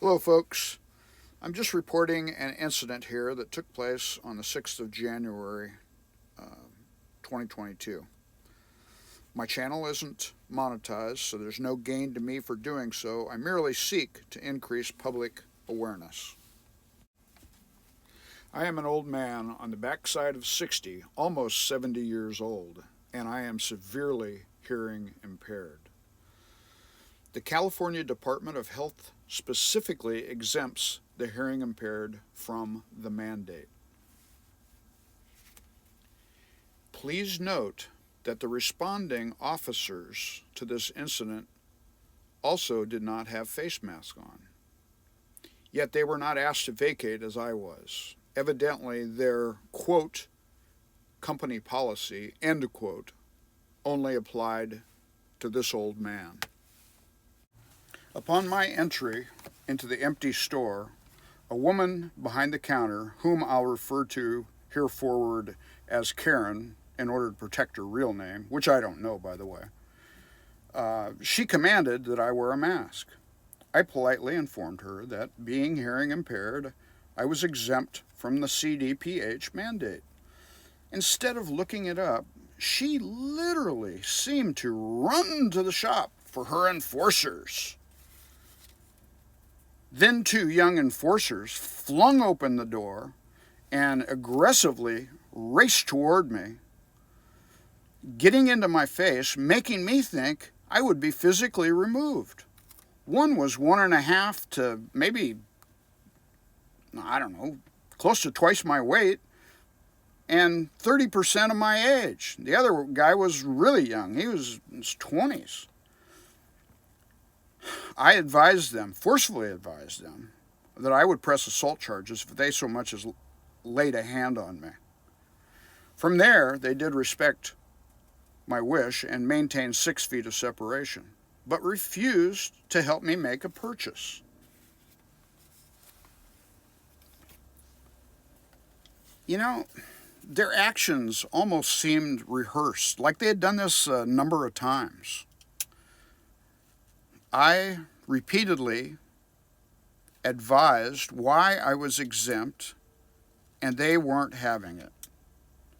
Hello folks, I'm just reporting an incident here that took place on the 6th of January 2022. My channel isn't monetized, so there's no gain to me for doing so. I merely seek to increase public awareness. I am an old man on the backside of 60, almost 70 years old, and I am severely hearing impaired. The California Department of Health specifically exempts the hearing impaired from the mandate. Please note that the responding officers to this incident also did not have face masks on. Yet they were not asked to vacate as I was. Evidently their, quote, company policy, end quote, only applied to this old man. Upon my entry into the empty store, a woman behind the counter, whom I'll refer to hereforward as Karen in order to protect her real name, which I don't know, by the way, she commanded that I wear a mask. I politely informed her that, being hearing impaired, I was exempt from the CDPH mandate. Instead of looking it up, she literally seemed to run to the shop for her enforcers. Then two young enforcers flung open the door and aggressively raced toward me, getting into my face, making me think I would be physically removed. One was 1.5 to maybe, I don't know, close to twice my weight and 30% of my age. The other guy was really young. He was in his 20s. I advised them, forcefully advised them, that I would press assault charges if they so much as laid a hand on me. From there, they did respect my wish and maintained 6 feet of separation, but refused to help me make a purchase. You know, their actions almost seemed rehearsed, like they had done this a number of times. I repeatedly advised why I was exempt, and they weren't having it.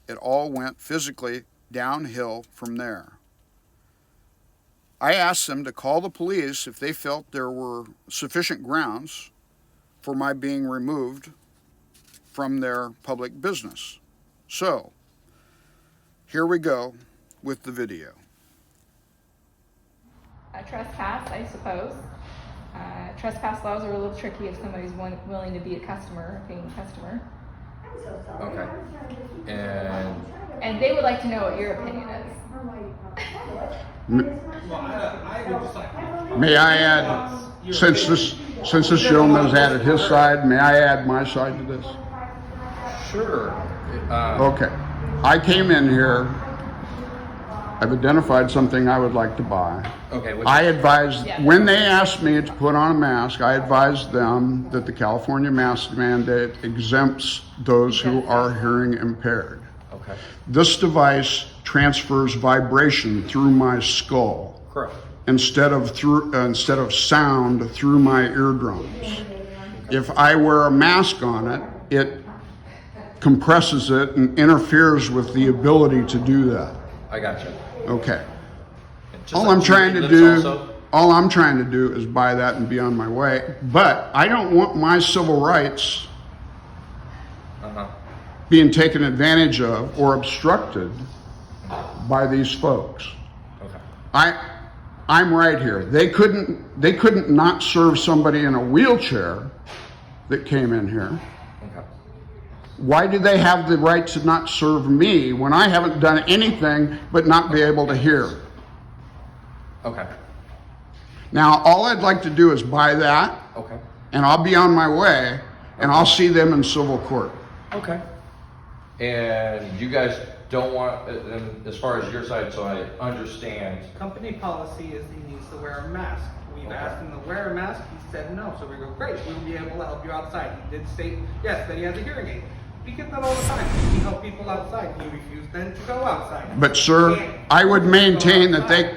It all went physically downhill from there. I asked them to call the police if they felt there were sufficient grounds for my being removed from their public business. So, here we go with the video. Trespass, I suppose. Trespass laws are a little tricky if somebody's willing to be a customer, a paying customer. Okay. And they would like to know what your opinion is. May I add, since this gentleman has added his side, may I add my side to this? Sure. Okay. I came in here, I've identified something I would like to buy. Okay. I advised, when they asked me to put on a mask, I advised them that the California mask mandate exempts those who are hearing impaired. Okay. This device transfers vibration through my skull. Correct. Instead of sound through my eardrums. If I wear a mask on it, it compresses it and interferes with the ability to do that. I gotcha. Okay. Just All like I'm trying to do is buy that and be on my way. But I don't want my civil rights being taken advantage of or obstructed by these folks. Okay. I'm right here. They couldn't not serve somebody in a wheelchair that came in here. Okay. Why do they have the right to not serve me when I haven't done anything but not be able to hear? Okay. Now, all I'd like to do is buy that, Okay. and I'll be on my way, and I'll see them in civil court. Okay. And you guys don't want, and as far as your side, so I understand. Company policy is he needs to wear a mask. We've asked him to wear a mask, he said no. So we go, great, we'll be able to help you outside. He did state, yes, that he has a hearing aid. We get that all the time. We help people outside. He refused then to go outside. But sir, I would maintain that they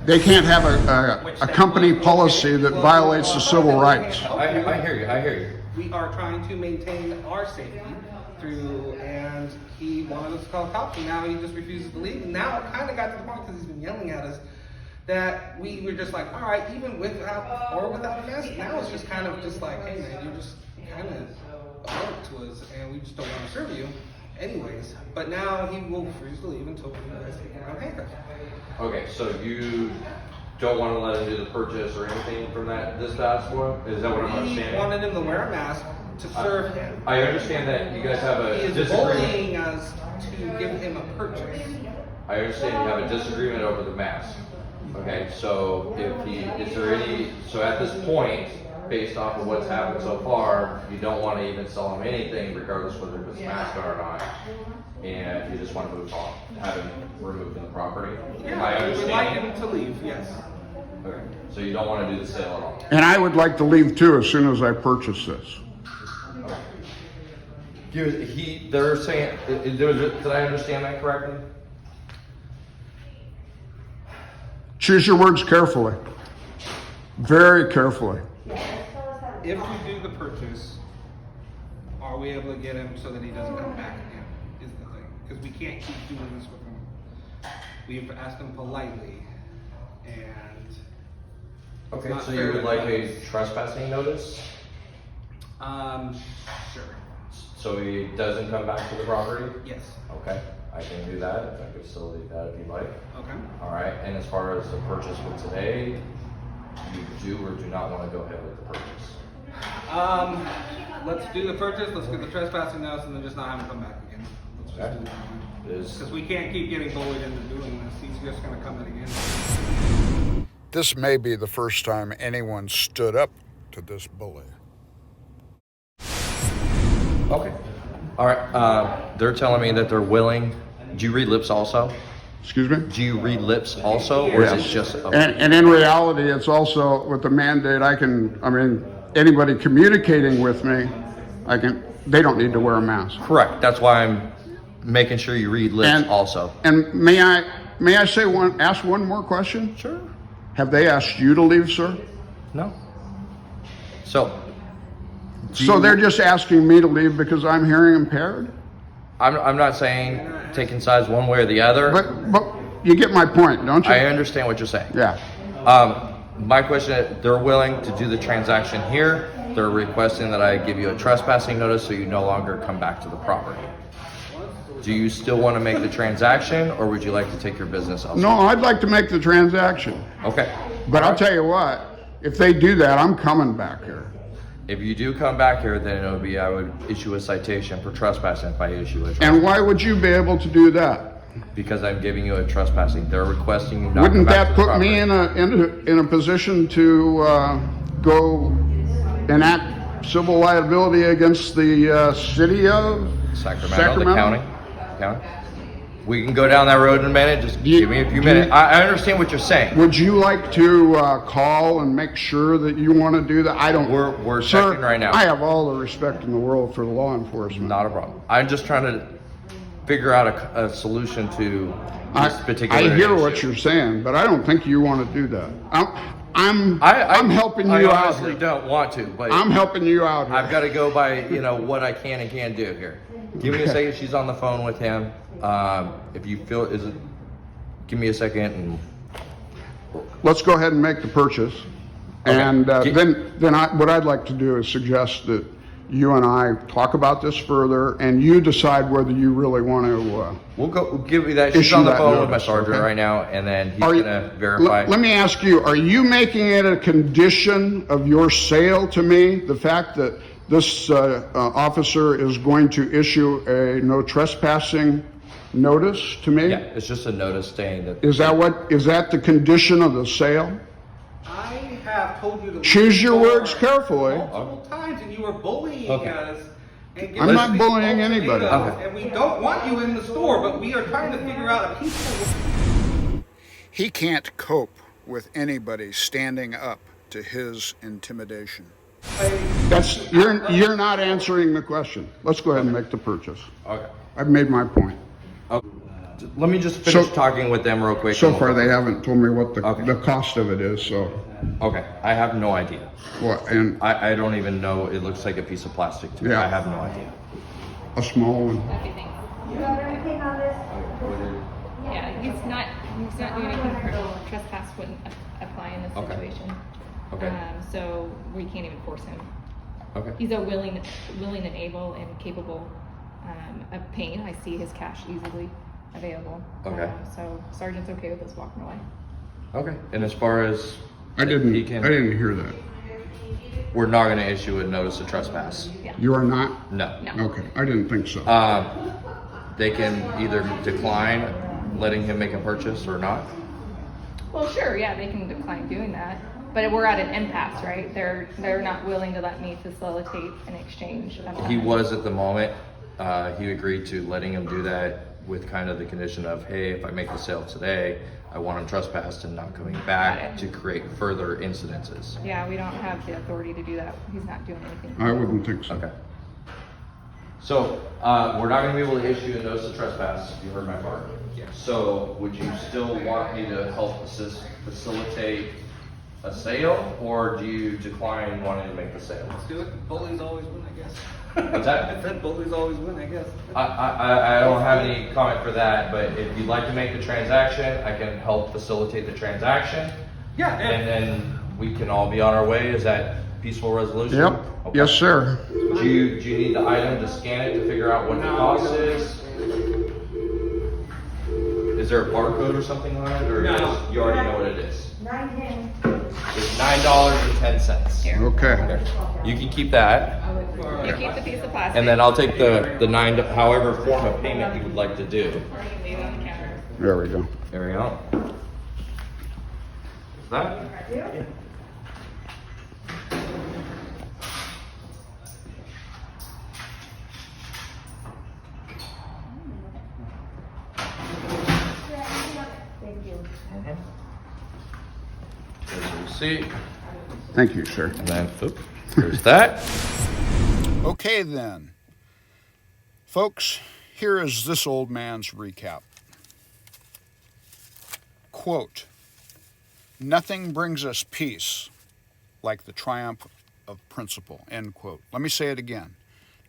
They can't have a company policy that violates the civil rights. I hear you, I hear you. We are trying to maintain our safety and he wanted us to call cops, and now he just refuses to leave. And now it kind of got to the point, because he's been yelling at us, that we were just like, all right, even without a mask, now it's just kind of just like, hey man, you're just kind of a jerk to us, and we just don't want to serve you anyways. But now he will refuse to leave until you guys take him out handcuffs. Okay, so you don't want to let him do the purchase or anything from this task force? Is that what I'm We understanding? wanted him to wear a mask to serve him. I understand that you guys have a He is disagreement. bullying us to give him a purchase. I understand you have a disagreement over the mask. Okay, so so at this point, based off of what's happened so far, you don't want to even sell him anything regardless whether it's masked or not. And you just want to move on, have him removed from the property. Am I Yeah, we would like understanding? him to leave, yes. Okay, so you don't want to do the sale at all? And I would like to leave too as soon as I purchase this. They're saying, did I understand that correctly? Choose your words carefully. Very carefully. If we do the purchase, are we able to get him so that he doesn't come back again, is the thing. Because we can't keep doing this with him. We've asked him politely, and Okay, Not so you fair would to like us. a trespassing notice? sure, So he doesn't come back to the property? yes, Okay, I can do that, if I could still leave that if you'd like. okay. All right, and as far as the purchase for today, you do or do not want to go ahead with the purchase? Let's do the purchase, let's get the trespassing notice, and then just not have him come back again. Let's just Okay. do that. Is, Because we can't keep getting bullied into doing this, he's just gonna come in again. This may be the first time anyone stood up to this bully. okay. All right, they're telling me that they're willing. Do you read lips also? Excuse me? Do you read lips also, or is it just? Okay. And in reality, it's also with the mandate, anybody communicating with me, they don't need to wear a mask. Correct, that's why I'm making sure you read lips And- also. And may I ask one more question? Sure. Have they asked you to leave, sir? No. So. So they're just asking me to leave because I'm hearing impaired? I'm not saying taking sides one way or the other. But you get my point, don't you? I understand what you're saying. Yeah. My question is, they're willing to do the transaction here. They're requesting that I give you a trespassing notice so you no longer come back to the property. Do you still want to make the transaction, or would you like to take your business elsewhere? No, I'd like to make the transaction. Okay. But I'll tell you what, if they do that, I'm coming back here. If you do come back here, then it would be, I would issue a citation for trespassing if I issue a trespassing. And why would you be able to do that? Because I'm giving you a trespassing. They're requesting you not Wouldn't come back that to the put me property. in a position to go enact civil liability against the city of Sacramento, the county. We can go down that road in a minute. Just give me a few minutes. I understand what you're saying. Would you like to call and make sure that you want to do that? I don't. We're Sir, checking right now. I have all the respect in the world for law enforcement. Not a problem. I'm just trying to figure out a solution to this particular I hear issue. what you're saying, but I don't think you want to do that. I'm helping you I out honestly here. don't want to, but I'm helping you out here. I've got to go by what I can and can't do here. Give me a second. She's on the phone with him. If you feel give me a second and Let's go ahead and make the purchase. Okay. And what I'd like to do is suggest that you and I talk about this further, and you decide whether you really want to. we'll give you that. She's Issue on the that phone with my notice, sergeant okay? right now, and then he's gonna verify. Let me ask you: are you making it a condition of your sale to me the fact that this officer is going to issue a no trespassing notice to me? Yeah, it's just a notice saying that. Is that the condition of the sale? I have told you to Choose your leave words the carefully. multiple times, and you were bullying Okay. us. And I'm giving not us these bullying false anybody. data, Okay. And we don't want you in the store, but we are trying to figure out a peaceful. He can't cope with anybody standing up to his intimidation. You're not answering the question. Let's go ahead and make the purchase. Okay. I've made my point. let me just finish So- talking with them real quick. So and we'll far, go. they haven't told me what Okay. the cost of it is, so, Okay, I have no idea. what, and I don't even know. It looks like a piece of plastic to me. Yeah. I have no idea. a small one. Okay, thanks. You got everything on this? Yeah, he's not doing anything criminal. Trespass wouldn't apply in this Okay. situation. Okay. So we can't even force him. Okay. He's a willing and able and capable of paying. I see his cash easily available. Okay. So Sergeant's okay with us walking away. Okay. And as far as I didn't hear that. we're not going to issue a notice of trespass. Yeah. You are not? No. No. Okay, I didn't think so. They can either decline letting him make a purchase or not. Well, sure, yeah, they can decline doing that, but we're at an impasse, right? They're not willing to let me facilitate an exchange. He was at the moment. He agreed to letting him do that with kind of the condition of, hey, if I make the sale today, I want him trespassed and not coming back to create further incidences. Yeah, we don't have the authority to do that. He's not doing anything. I wouldn't think so. Okay. So, we're not gonna be able to issue a notice of trespass, if you heard my part. Yeah. So, would you still want me to help facilitate a sale, or do you decline wanting to make the sale? Let's do it. Bullies always win, I guess. What's that? I said bullies always win, I guess. I don't have any comment for that, but if you'd like to make the transaction, I can help facilitate the transaction. Yeah, And then we can all be on our way. Is that peaceful resolution? Yep, Okay. yes, sir. Do you need the item to scan it to figure out what the No, cost we don't. is? Is there a barcode or something on it, or No. just, you already know what it is? 9:10. It's $9.10. Here. Okay. You can keep that, You keep the piece of plastic. and then I'll take the however form of payment you would like to do. Leave it on the counter. There we go. There we go. Is that? Thank you. There's the receipt, Thank you, sir. and then, oop, there's that. Okay, then. Folks, here is this old man's recap. Quote, "Nothing brings us peace like the triumph of principle," end quote. Let me say it again.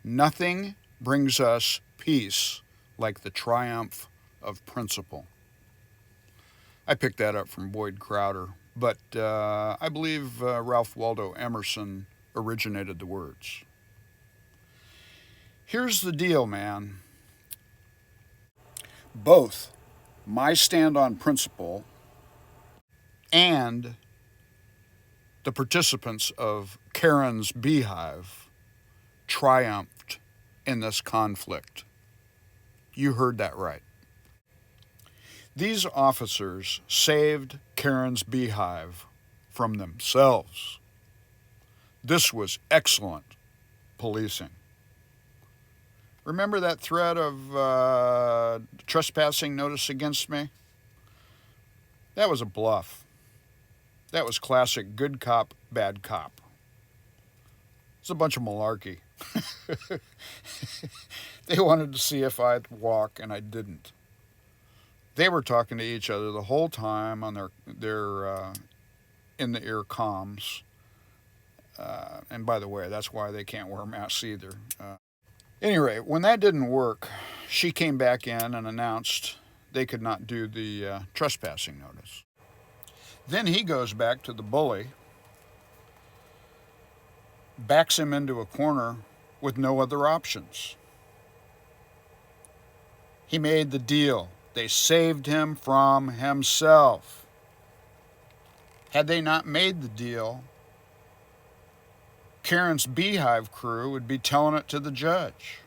Nothing brings us peace like the triumph of principle. I picked that up from Boyd Crowder, but I believe Ralph Waldo Emerson originated the words. Here's the deal, man. Both my stand on principle and the participants of Karen's Beehive triumphed in this conflict. You heard that right. These officers saved Karen's Beehive from themselves. This was excellent policing. Remember that threat of trespassing notice against me? That was a bluff. That was classic good cop, bad cop. It's a bunch of malarkey. They wanted to see if I'd walk, and I didn't. They were talking to each other the whole time on their in-the-ear comms. And by the way, that's why they can't wear masks either. Anyway, when that didn't work, she came back in and announced they could not do the trespassing notice. Then he goes back to the bully, backs him into a corner with no other options. He made the deal. They saved him from himself. Had they not made the deal, Karen's Beehive crew would be telling it to the judge.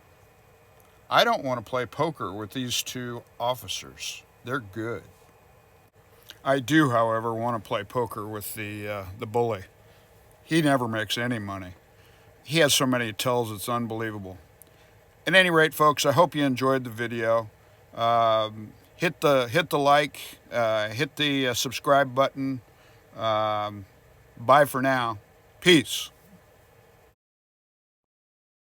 I don't want to play poker with these two officers. They're good. I do, however, want to play poker with the bully. He never makes any money. He has so many tells, it's unbelievable. At any rate, folks, I hope you enjoyed the video. Hit the like, hit the subscribe button. Bye for now. Peace.